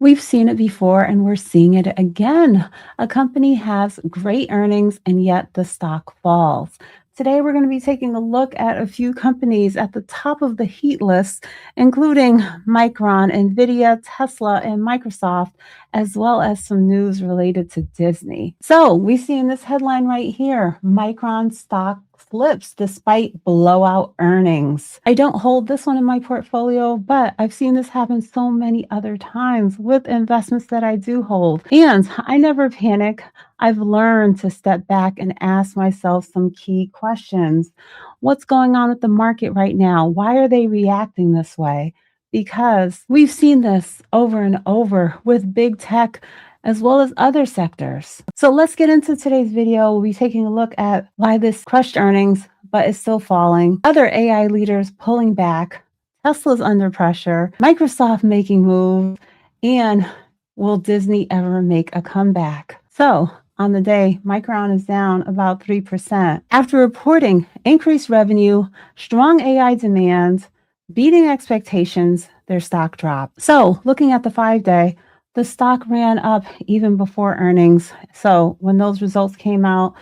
We've seen it before and we're seeing it again. A company has great earnings and yet the stock falls. Today, we're going to be taking a look at a few companies at the top of the heat list, including Micron, Nvidia, Tesla, and Microsoft, as well as some news related to Disney. So we see in this headline right here, Micron stock flips despite blowout earnings. I don't hold this one in my portfolio, but I've seen this happen so many other times with investments that I do hold. And I never panic. I've learned to step back and ask myself some key questions. What's going on with the market right now? Why are they reacting this way? Because we've seen this over and over with big tech as well as other sectors. So let's get into today's video. We'll be taking a look at why this crushed earnings, but is still falling. Other AI leaders pulling back. Tesla's under pressure. Microsoft making moves. And will Disney ever make a comeback? So on the day, Micron is down about 3%. After reporting increased revenue, strong AI demand, beating expectations, their stock dropped. So looking at the 5-day, the stock ran up even before earnings. So when those results came out,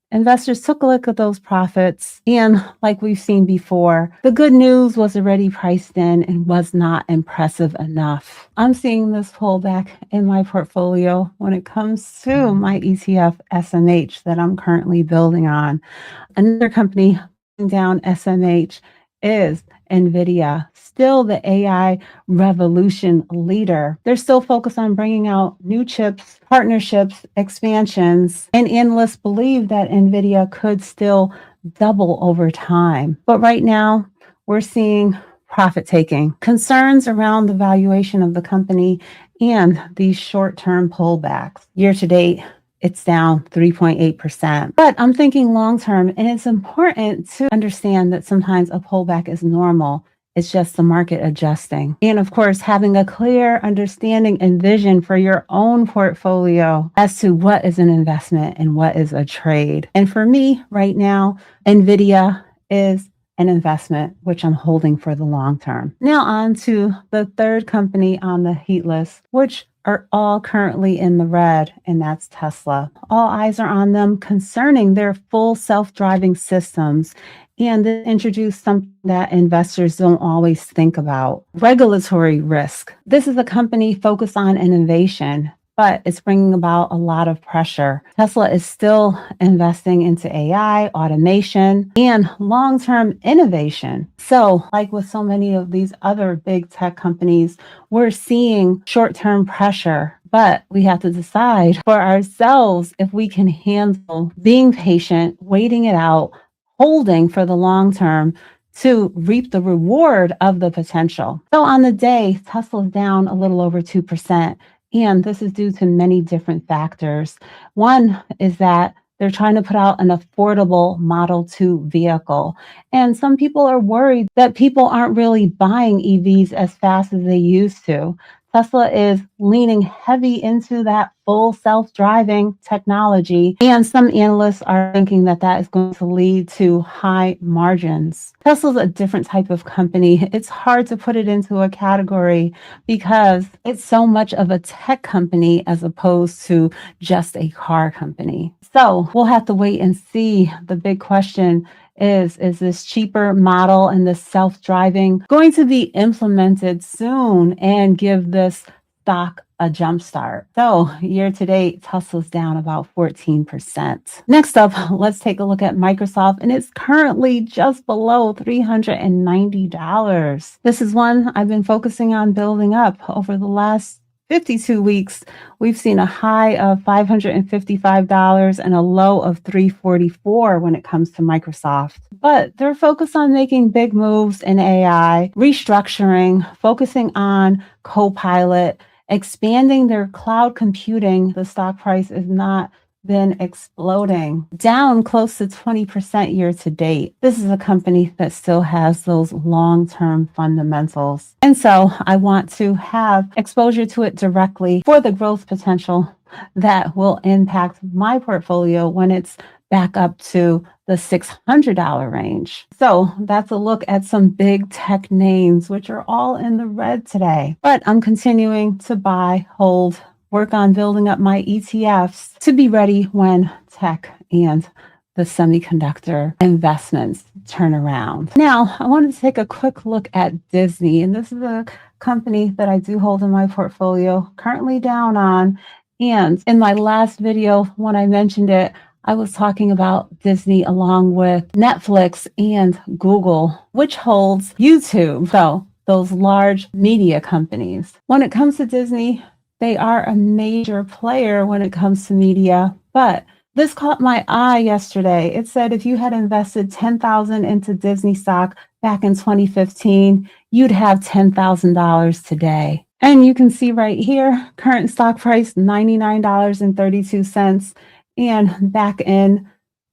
investors took a look at those profits. And like we've seen before, the good news was already priced in and was not impressive enough. I'm seeing this pullback in my portfolio when it comes to my ETF SMH that I'm currently building on. Another company down SMH is Nvidia, still the AI revolution leader. They're still focused on bringing out new chips, partnerships, expansions, and analysts believe that Nvidia could still double over time. But right now, we're seeing profit taking, concerns around the valuation of the company, and these short-term pullbacks. Year to date, it's down 3.8%. But I'm thinking long term, and it's important to understand that sometimes a pullback is normal. It's just the market adjusting. And of course, having a clear understanding and vision for your own portfolio as to what is an investment and what is a trade. And for me right now, Nvidia is an investment, which I'm holding for the long term. Now on to the third company on the heat list, which are all currently in the red, and that's Tesla. All eyes are on them concerning their full self-driving systems, and this introduced something that investors don't always think about: regulatory risk. This is a company focused on innovation, but it's bringing about a lot of pressure. Tesla is still investing into AI, automation, and long-term innovation. So, like with so many of these other big tech companies, we're seeing short-term pressure, but we have to decide for ourselves if we can handle being patient, waiting it out, holding for the long term to reap the reward of the potential. So on the day, Tesla's down a little over 2%. And this is due to many different factors. One is that they're trying to put out an affordable Model 2 vehicle. And some people are worried that people aren't really buying EVs as fast as they used to. Tesla is leaning heavy into that full self-driving technology, and some analysts are thinking that that is going to lead to high margins. Tesla's a different type of company. It's hard to put it into a category because it's so much of a tech company as opposed to just a car company. So we'll have to wait and see. The big question is this cheaper model and this self-driving going to be implemented soon and give this stock a jump start? So year to date, Tesla's down about 14%. Next up, let's take a look at Microsoft, and it's currently just below $390. This is one I've been focusing on building up over the last 52 weeks. We've seen a high of $555 and a low of $344 when it comes to Microsoft. But they're focused on making big moves in AI, restructuring, focusing on Copilot, expanding their cloud computing. The stock price has not been exploding, down close to 20% year to date. This is a company that still has those long-term fundamentals. And so I want to have exposure to it directly for the growth potential that will impact my portfolio when it's back up to the $600 range. So that's a look at some big tech names, which are all in the red today. But I'm continuing to buy, hold, work on building up my ETFs to be ready when tech and the semiconductor investments turn around. Now, I wanted to take a quick look at Disney, and this is a company that I do hold in my portfolio, currently down on. And in my last video, when I mentioned it, I was talking about Disney along with Netflix and Google, which holds YouTube. So those large media companies. When it comes to Disney, they are a major player when it comes to media, but this caught my eye yesterday. It said if you had invested $10,000 into Disney stock back in 2015, you'd have $10,000 today. And you can see right here, current stock price, $99.32. And back in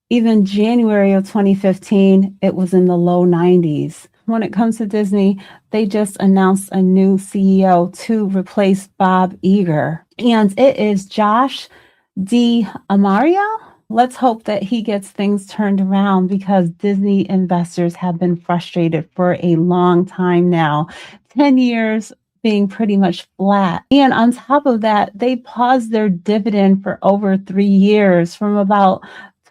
even January of 2015, it was in the low 90s. When it comes to Disney, they just announced a new CEO to replace Bob Iger. And it is Josh D'Amario. Let's hope that he gets things turned around because Disney investors have been frustrated for a long time now. 10 years being pretty much flat. And on top of that, they paused their dividend for over 3 years from about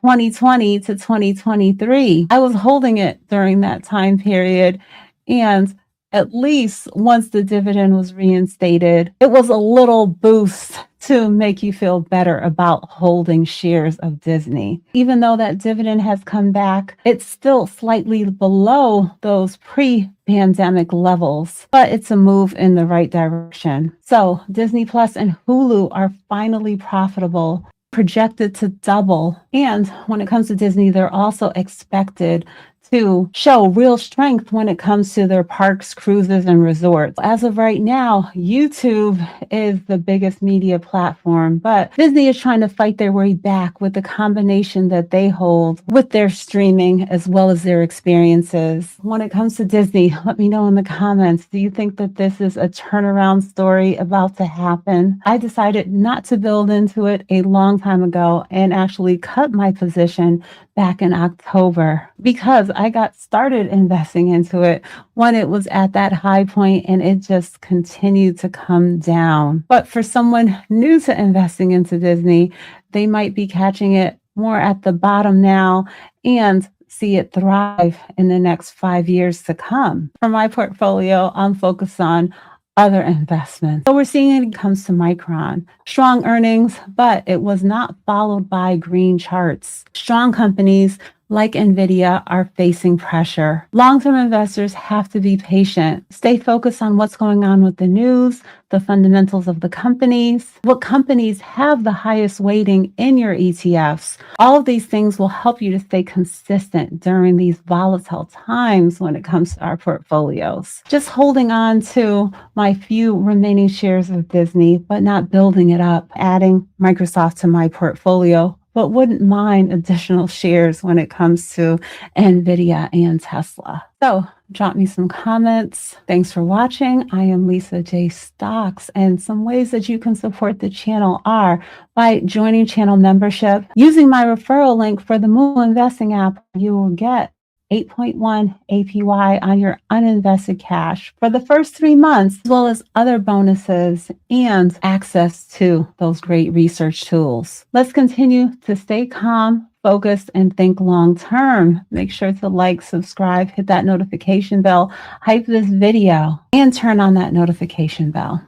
2020 to 2023. I was holding it during that time period, and at least once the dividend was reinstated, it was a little boost to make you feel better about holding shares of Disney. Even though that dividend has come back, it's still slightly below those pre-pandemic levels, but it's a move in the right direction. So Disney Plus and Hulu are finally profitable, projected to double. And when it comes to Disney, they're also expected to show real strength when it comes to their parks, cruises, and resorts. As of right now, YouTube is the biggest media platform, but Disney is trying to fight their way back with the combination that they hold with their streaming as well as their experiences. When it comes to Disney, let me know in the comments, do you think that this is a turnaround story about to happen? I decided not to build into it a long time ago and actually cut my position back in October because I got started investing into it when it was at that high point and it just continued to come down. But for someone new to investing into Disney, they might be catching it more at the bottom now and see it thrive in the next 5 years to come. For my portfolio, I'm focused on other investments. So we're seeing it comes to Micron. Strong earnings, but it was not followed by green charts. Strong companies like Nvidia are facing pressure. Long-term investors have to be patient. Stay focused on what's going on with the news, the fundamentals of the companies, what companies have the highest weighting in your ETFs. All of these things will help you to stay consistent during these volatile times when it comes to our portfolios. Just holding on to my few remaining shares of Disney, but not building it up, adding Microsoft to my portfolio, but wouldn't mind additional shares when it comes to Nvidia and Tesla. So drop me some comments. Thanks for watching. I am Lisa J. Stocks, and some ways that you can support the channel are by joining channel membership. Using my referral link for the MooMoo Investing app, you will get 8.1 APY on your uninvested cash for the first 3 months, as well as other bonuses and access to those great research tools. Let's continue to stay calm, focused, and think long term. Make sure to like, subscribe, hit that notification bell, hype this video, and turn on that notification bell.